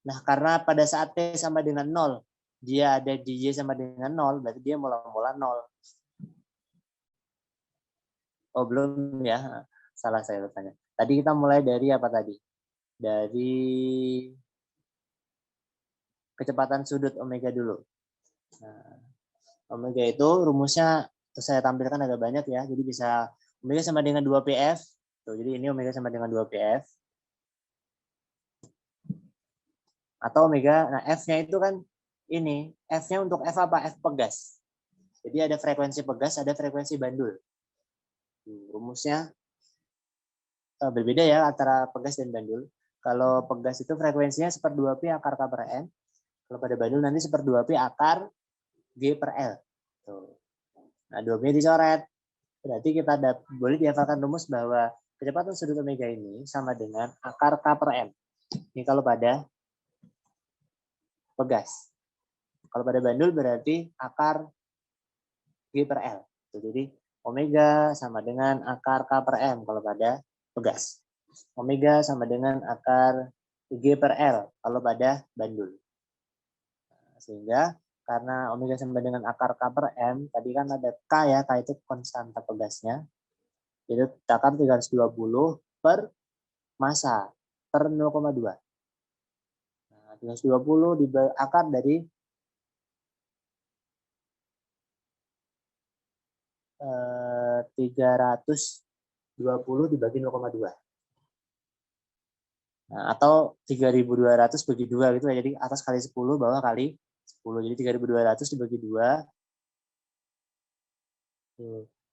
Nah, karena pada saat T sama dengan 0, dia ada di Y sama dengan 0, berarti dia mula-mula 0. Oh, belum ya. Salah saya bertanya. Tadi kita mulai dari apa tadi? Dari kecepatan sudut omega dulu. Nah, omega itu rumusnya saya tampilkan agak banyak ya. Jadi bisa omega sama dengan 2PF. Tuh, jadi ini omega sama dengan 2PF. Atau omega, nah F-nya itu kan ini. F-nya untuk F apa? F pegas. Jadi ada frekuensi pegas, ada frekuensi bandul. Rumusnya berbeda ya antara pegas dan bandul. Kalau pegas itu frekuensinya 1/2 pi akar K per M. Kalau pada bandul nanti 1/2 pi akar G per L. Tuh. Nah, 2-nya dicoret. Berarti kita boleh dihafalkan rumus bahwa kecepatan sudut omega ini sama dengan akar K per M. Ini kalau pada pegas. Kalau pada bandul berarti akar G per L. Jadi omega sama dengan akar K per M kalau pada pegas. Omega sama dengan akar G per L kalau pada bandul. Sehingga karena omega sama dengan akar K per M, tadi kan ada K ya, K itu konstanta pegasnya. Jadi akar 320 per massa per 0,2. Nah, 320 di akar dari 320 dibagi 0,2. Nah, atau 3.200 bagi 2 gitu ya. Jadi atas kali 10, bawah kali 10. Jadi 3.200 dibagi 2.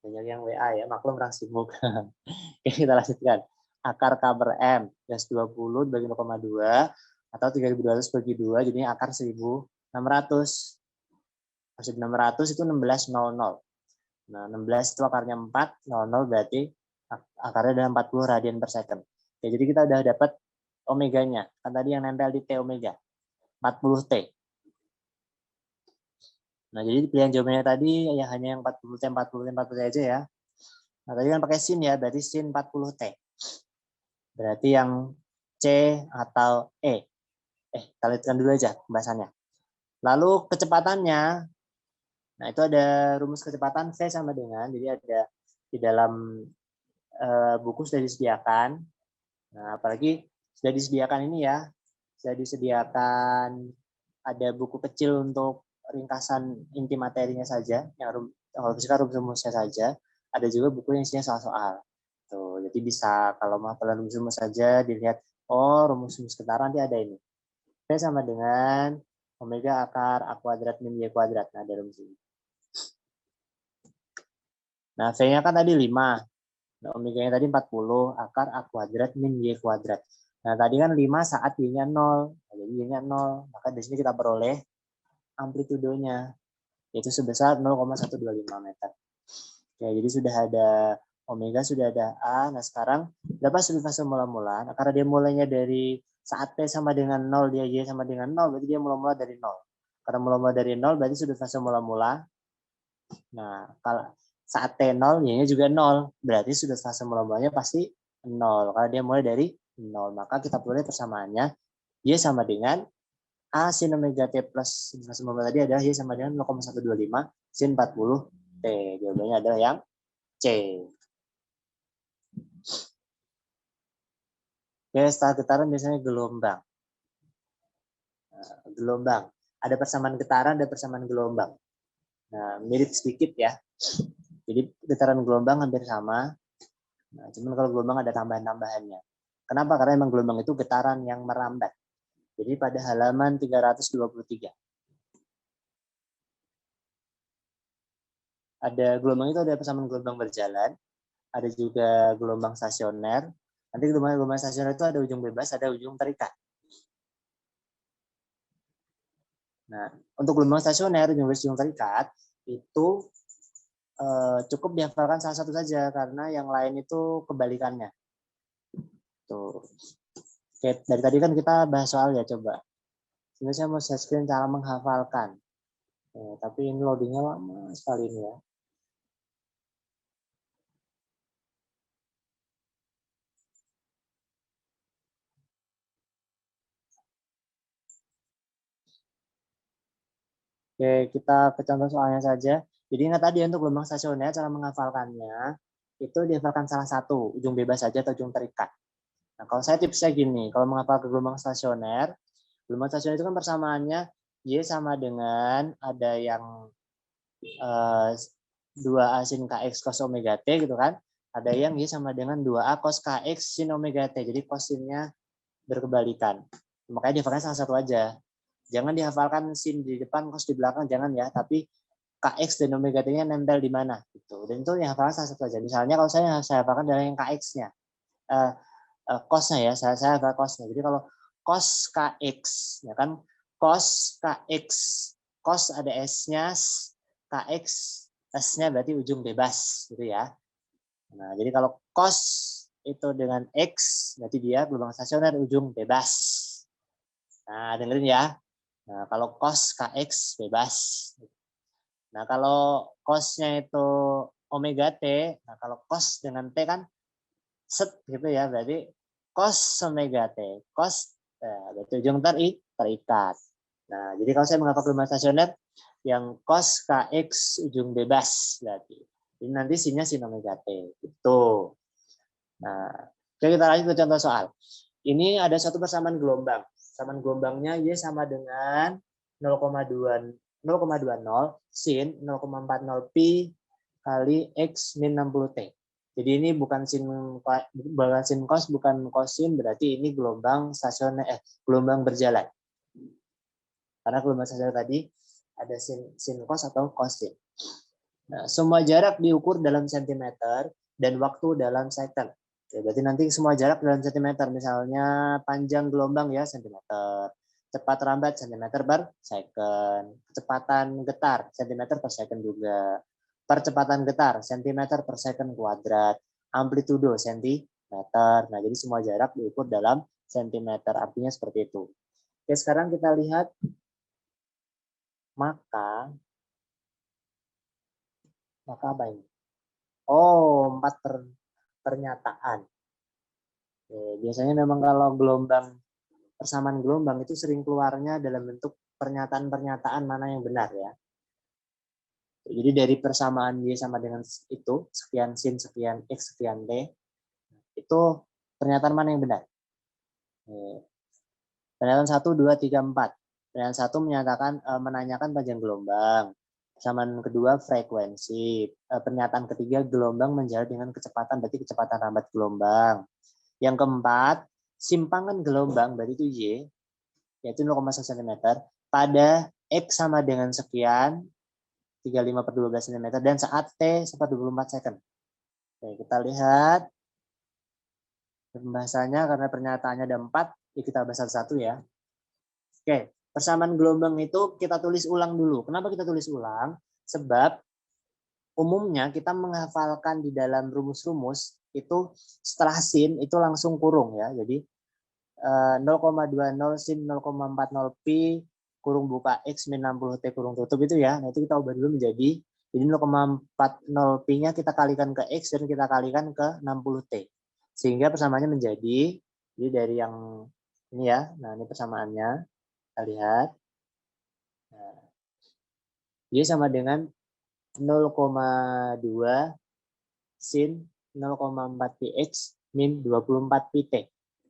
Banyak yang WA ya, maklum orang sibuk. Oke, kita lanjutkan. Akar K per M, 20 dibagi 0,2, atau 3.200 bagi 2, jadinya akar 1.600. Maksud 600 itu 16,00. Nah, 16 itu akarnya 4, 00 berarti akarnya adalah 40 radian per second. Oke, jadi kita udah dapat omeganya. Kan tadi yang nempel di T omega, 40 T. Nah, jadi pilihan jawabannya tadi ya hanya yang 40 T, 40 T, 40 T aja ya. Nah, tadi kan pakai sin ya, berarti sin 40 T. Berarti yang C atau E. Kita lihatkan dulu aja pembahasannya. Lalu kecepatannya, nah itu ada rumus kecepatan V sama dengan, jadi ada di dalam buku sudah disediakan. Nah, apalagi sudah disediakan ini ya, sudah disediakan ada buku kecil untuk ringkasan inti materinya saja, yang kalau fisika rumus-rumusnya saja. Ada juga buku yang isinya soal-soal. Tuh, jadi bisa kalau mau pelan rumus saja dilihat, oh rumus-rumus getaran nanti ada ini. V sama dengan omega akar A kuadrat min Y kuadrat. Nah, ada rumus ini. Nah, V-nya kan tadi 5. Nah, omega-nya tadi 40 akar A kuadrat min Y kuadrat. Nah, tadi kan 5 saat Y-nya 0. Nah, jadi Y-nya 0. Maka di sini kita peroleh amplitudenya, yaitu sebesar 0,125 meter. Oke, jadi sudah ada omega, sudah ada A. Nah, sekarang berapa sudut fase mula-mula? Nah, karena dia mulainya dari saat T sama dengan 0, dia Y sama dengan 0, berarti dia mula-mula dari 0. Karena mula-mula dari 0, berarti sudut fase mula-mula. Nah, kalau saat T0, Y-nya juga 0. Berarti sudut fase mula-mulanya pasti 0. Karena dia mulai dari 0. Maka kita peroleh persamaannya. Y sama dengan A sin omega T plus sudut fase mula tadi adalah Y sama dengan 0,125 sin 40 T. Jawabannya adalah yang C. Oke, setelah getaran biasanya gelombang. Gelombang. Ada persamaan getaran, ada persamaan gelombang. Nah, mirip sedikit ya. Jadi getaran gelombang hampir sama. Nah, cuman kalau gelombang ada tambahan-tambahannya. Kenapa? Karena memang gelombang itu getaran yang merambat. Jadi pada halaman 323. Ada gelombang itu ada persamaan gelombang berjalan, ada juga gelombang stasioner. Nanti gelombang stasioner itu ada ujung bebas, ada ujung terikat. Nah, untuk gelombang stasioner, ujung terikat, itu cukup dihafalkan salah satu saja, karena yang lain itu kebalikannya. Tuh. Oke, dari tadi kan kita bahas soal ya, coba. Sebenarnya saya mau share screen cara menghafalkan. Tapi ini loadingnya lama sekali ini ya. Oke, kita ke contoh soalnya saja. Jadi ingat tadi untuk gelombang stasioner cara menghafalkannya itu dihafalkan salah satu, ujung bebas saja atau ujung terikat. Nah, kalau saya tipsnya gini, kalau menghafal ke gelombang stasioner itu kan persamaannya Y sama dengan ada yang 2A sin KX cos omega T gitu kan. Ada yang Y sama dengan 2A cos KX sin omega T. Jadi cosinnya berkebalikan. Makanya dihafalkan salah satu aja. Jangan dihafalkan sin di depan, cos di belakang, jangan ya. Tapi KX dan omega T-nya nempel di mana gitu. Dan itu dihafalkan salah satu aja. Misalnya kalau saya hafalkan adalah yang KX-nya. Cos-nya ya, saya hafal cos-nya. Jadi kalau cos KX, ya kan, cos KX, cos ada S-nya, KX S-nya berarti ujung bebas gitu ya. Nah, jadi kalau cos itu dengan X, berarti dia gelombang stasioner ujung bebas. Nah, dengerin ya. Nah, kalau cos KX bebas. Nah, kalau cos-nya itu omega T, nah kalau cos dengan T kan set gitu ya, berarti cos omega T. Cos, berarti ujung terikat. Nah, jadi kalau saya menghafal gelombang stasioner, yang cos KX ujung bebas berarti. Ini nanti sinnya sin omega T. Gitu. Nah, oke, kita lanjut ke contoh soal. Ini ada satu persamaan gelombang. Persamaan gelombangnya Y sama dengan 0,20 sin 0,40 pi kali X min 60 T. Jadi ini bukan sin cos, bukan kosin, berarti ini gelombang stasioner, gelombang berjalan. Karena gelombang stasioner tadi ada sin cos atau kosin. Nah, semua jarak diukur dalam sentimeter dan waktu dalam second. Oke, berarti nanti semua jarak dalam sentimeter, misalnya panjang gelombang ya sentimeter, cepat rambat sentimeter per second, kecepatan getar sentimeter per second juga, percepatan getar sentimeter per second kuadrat, amplitudo sentimeter. Nah, jadi semua jarak diukur dalam sentimeter, artinya seperti itu. Oke, sekarang kita lihat maka apa ini? Oh, 4 pernyataan. Biasanya memang kalau persamaan gelombang itu sering keluarnya dalam bentuk pernyataan-pernyataan mana yang benar ya. Jadi dari persamaan Y sama dengan itu, sekian sin, sekian X, sekian T, itu pernyataan mana yang benar? Pernyataan 1, 2, 3, 4. Pernyataan 1 menanyakan panjang gelombang. Persamaan kedua frekuensi. Pernyataan ketiga gelombang menjalar dengan kecepatan, berarti kecepatan rambat gelombang. Yang keempat, simpangan gelombang, berarti itu Y, yaitu 0,1 cm, pada X sama dengan sekian, 35 per 12 cm, dan saat T sempat 24 second. Oke, kita lihat pembahasannya, karena pernyataannya ada 4, ya kita bahas satu-satu ya. Oke, persamaan gelombang itu kita tulis ulang dulu. Kenapa kita tulis ulang? Sebab umumnya kita menghafalkan di dalam rumus-rumus itu setelah sin itu langsung kurung ya. Jadi 0,20 sin 0,40 pi kurung buka X min 60 T kurung tutup itu ya. Nah, itu kita ubah dulu menjadi, jadi 0,40 pi-nya kita kalikan ke X dan kita kalikan ke 60 T. Sehingga persamaannya menjadi, jadi dari yang ini ya, nah ini persamaannya, kita lihat. Nah, Y sama dengan 0,2 sin 0,4 px min 24 pt.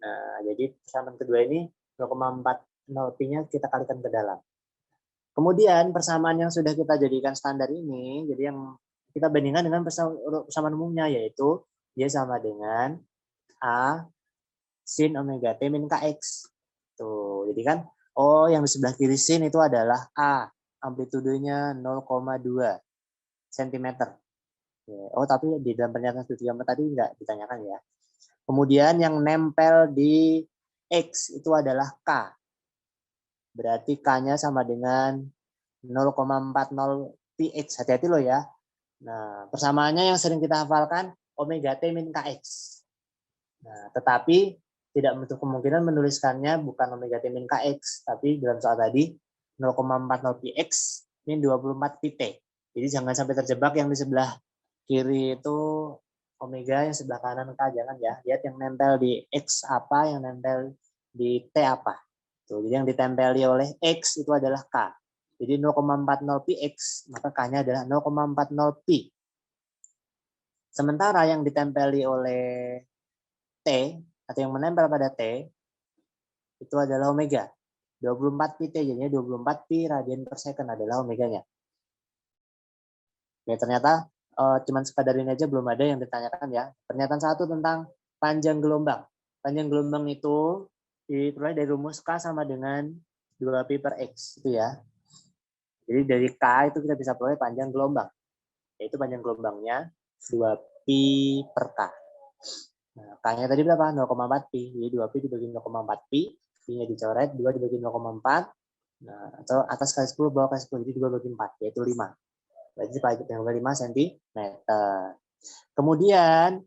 Nah, jadi persamaan kedua ini 0,40 pi-nya kita kalikan ke dalam. Kemudian persamaan yang sudah kita jadikan standar ini, jadi yang kita bandingkan dengan persamaan umumnya, yaitu Y sama dengan A sin omega T min KX. Tuh, jadi kan, oh yang di sebelah kiri sin itu adalah A, amplitudenya 0,2 cm. Oh, tapi di dalam pernyataan studi tadi nggak ditanyakan ya. Kemudian yang nempel di X itu adalah K. Berarti K-nya sama dengan 0,40 px. Hati-hati loh ya. Nah, persamaannya yang sering kita hafalkan omega T min KX. Nah, tetapi tidak menutup kemungkinan menuliskannya bukan omega T min Kx, tapi dalam soal tadi 0,40 px min 24 pt. Jadi jangan sampai terjebak yang di sebelah kiri itu omega, yang sebelah kanan K, jangan ya. Lihat yang nempel di X apa, yang nempel di T apa. Tuh, jadi yang ditempeli oleh X itu adalah K. Jadi 0,40 px, maka K-nya adalah 0,40 pi. Sementara yang ditempeli oleh T, atau yang menempel pada T, itu adalah omega. 24 pi T, jadinya 24 pi radian per second adalah omeganya. Oke, ternyata cuman sekadar ini aja belum ada yang ditanyakan ya. Pernyataan 1 tentang panjang gelombang. Panjang gelombang itu diperoleh dari rumus K sama dengan 2pi per X. Itu ya. Jadi dari K itu kita bisa peroleh panjang gelombang. Yaitu panjang gelombangnya 2pi per K. Nah, K-nya tadi berapa? 0,4 pi. Jadi 2pi dibagi 0,4 pi. Pi-nya dicoret, 2 dibagi 0,4. Nah, atau atas kali 10, bawah kali 10. Jadi 2 bagi 4, yaitu 5. Berarti panjang 5 cm. Kemudian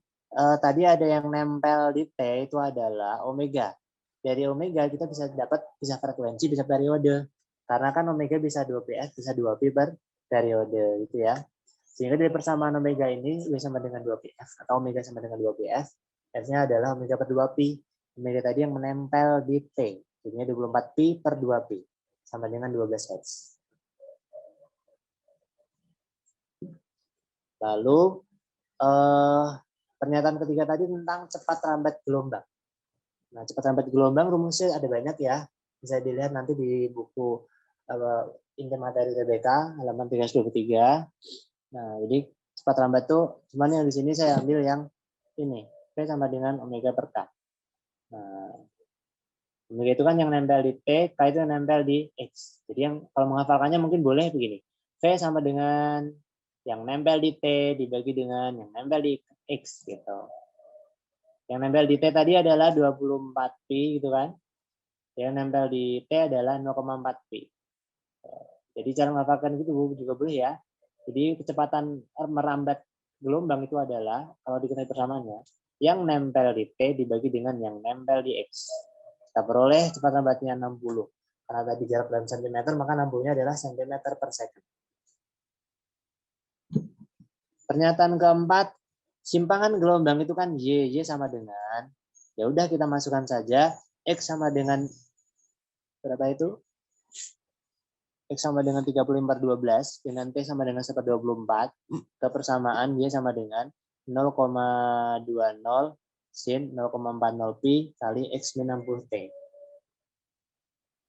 tadi ada yang nempel di T itu adalah omega. Dari omega kita bisa dapat bisa frekuensi, bisa periode. Karena kan omega bisa 2pf, bisa 2pi per periode gitu ya. Sehingga dari persamaan omega ini W sama dengan 2pf atau omega sama dengan 2pf, F-nya adalah omega per 2pi. Omega tadi yang menempel di T. Jadinya 24pi per 2pi sama dengan 12 Hz. Lalu pernyataan ketiga tadi tentang cepat lambat gelombang. Nah, cepat lambat gelombang rumusnya ada banyak ya. Bisa dilihat nanti di buku inti materi TBK halaman 323. Nah, jadi cepat lambat tuh cuman yang di sini saya ambil yang ini, P sama dengan omega per K. Nah, omega itu kan yang nempel di T, K itu yang nempel di X. Jadi yang kalau menghafalkannya mungkin boleh begini. V sama dengan yang nempel di T dibagi dengan yang nempel di X gitu. Yang nempel di T tadi adalah 24 pi gitu kan. Yang nempel di T adalah 0,4 pi. Jadi cara menghafalkan itu juga boleh ya. Jadi kecepatan merambat gelombang itu adalah kalau diketahui persamaannya yang nempel di T dibagi dengan yang nempel di X. Kita peroleh cepat lambatnya 60. Karena tadi jarak dalam cm, maka 60-nya adalah cm per second. Pernyataan keempat, simpangan gelombang itu kan Y sama dengan, ya udah kita masukkan saja X sama dengan berapa itu? X sama dengan 30/12 dengan T sama dengan 1/24. Kepersamaan Y sama dengan 0,20 sin 0,40 pi kali X min 60 T.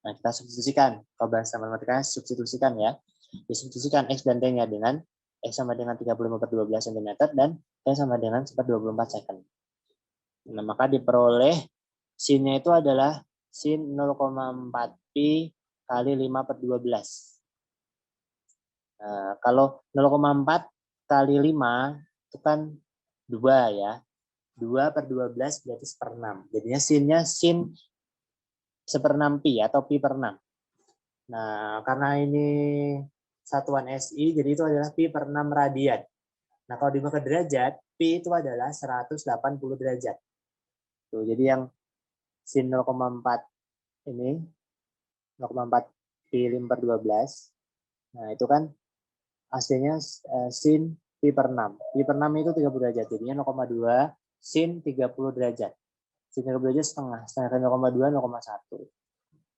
Nah, kita substitusikan. Kalau bahasa matematikanya substitusikan ya. Disubstitusikan X dan T-nya dengan X sama dengan 35/12 cm dan T sama dengan 1/24 second. Nah, maka diperoleh sin-nya itu adalah sin 0,4 pi kali 5/12. Nah, kalau 0,4 kali 5 itu kan 2 ya. 2/12 berarti 1/6. Jadinya sin-nya sin 1/6 pi atau pi per 6. Nah, karena ini satuan SI, jadi itu adalah pi per 6 radian. Nah, kalau diubah ke derajat, pi itu adalah 180 derajat. Tuh, jadi yang sin 0,4 ini, 0,4 pi 5/12. Nah, itu kan hasilnya sin pi per 6. Pi per 6 itu 30 derajat, jadinya 0,2 sin 30 derajat. Sin 30 derajat setengah. Setengah dari 0,2, 0,1.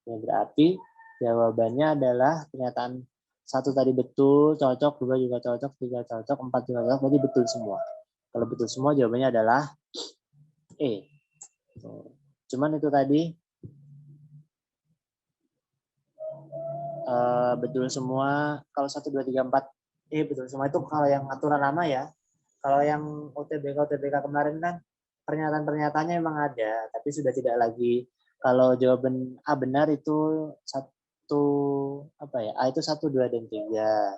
Ya, berarti jawabannya adalah pernyataan 1 tadi betul, cocok, 2 juga cocok, 3 cocok, 4 juga cocok, berarti betul semua. Kalau betul semua jawabannya adalah E. Cuman itu tadi betul semua. Kalau 1, 2, 3, 4 betul semua itu kalau yang aturan lama ya. Kalau yang UTBK kemarin kan pernyataan-pernyataannya memang ada, tapi sudah tidak lagi. Kalau jawaban A benar itu A itu 1, 2, dan 3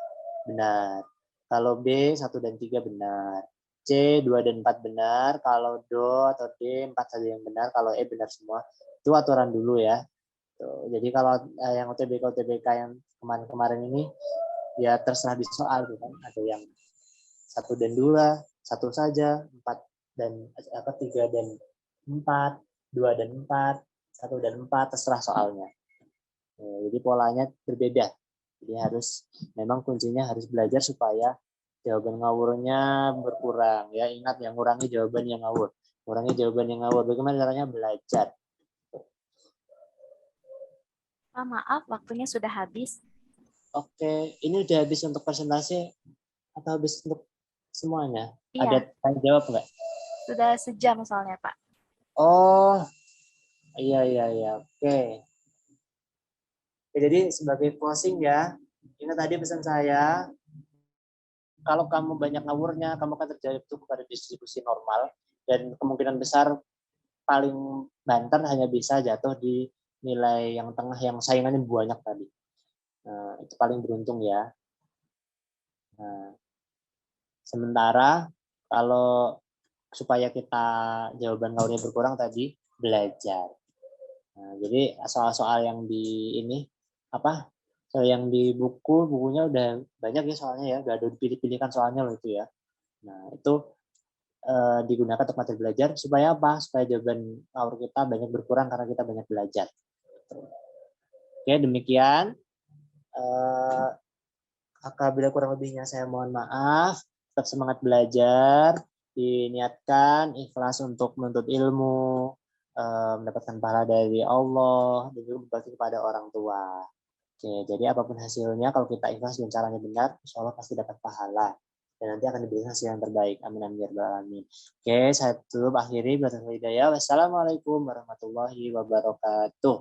benar. Kalau B 1 dan 3 benar. C 2 dan 4 benar. Kalau Do atau D 4 saja yang benar. Kalau E benar semua. Itu aturan dulu ya. Tuh, jadi kalau yang UTBK yang kemarin-kemarin ini ya terserah di soal tuh kan. Ada yang 1 dan 2, 1 saja, 4 dan 3 dan 4. 2 dan 4, 1 dan 4, terserah soalnya. Jadi polanya berbeda. Jadi memang kuncinya harus belajar supaya jawaban ngawurnya berkurang. Ya, ingat yang ngurangi jawaban yang ngawur. Ngurangi jawaban yang ngawur. Bagaimana caranya? Belajar. Pak, maaf, waktunya sudah habis. Oke, ini udah habis untuk presentasi atau habis untuk semuanya? Iya. Ada tanya jawab nggak? Sudah sejam soalnya, Pak. Oh, iya, iya, iya. Oke. Jadi sebagai closing ya, ini tadi pesan saya, kalau kamu banyak ngawurnya, kamu akan terjatuh pada distribusi normal, dan kemungkinan besar paling banter hanya bisa jatuh di nilai yang tengah yang saingannya banyak tadi. Nah, itu paling beruntung ya. Nah, sementara kalau supaya kita jawaban ngawurnya berkurang tadi, belajar. Nah, jadi soal-soal yang di ini apa? Soal yang di bukunya udah banyak ya soalnya ya, udah ada dipilih-pilihkan soalnya loh itu ya. Nah, itu digunakan untuk materi belajar supaya apa? Supaya jawaban ngawur kita banyak berkurang karena kita banyak belajar. Oke, demikian. Apabila kurang lebihnya saya mohon maaf. Tetap semangat belajar, diniatkan ikhlas untuk menuntut ilmu, mendapatkan pahala dari Allah, dan juga berbakti kepada orang tua. Oke, jadi apapun hasilnya, kalau kita ikhlas dan caranya benar, insya Allah pasti dapat pahala. Dan nanti akan diberikan hasil yang terbaik. Amin, amin, ya rabbal alamin. Oke, saya tutup akhiri. Wassalamualaikum warahmatullahi wabarakatuh.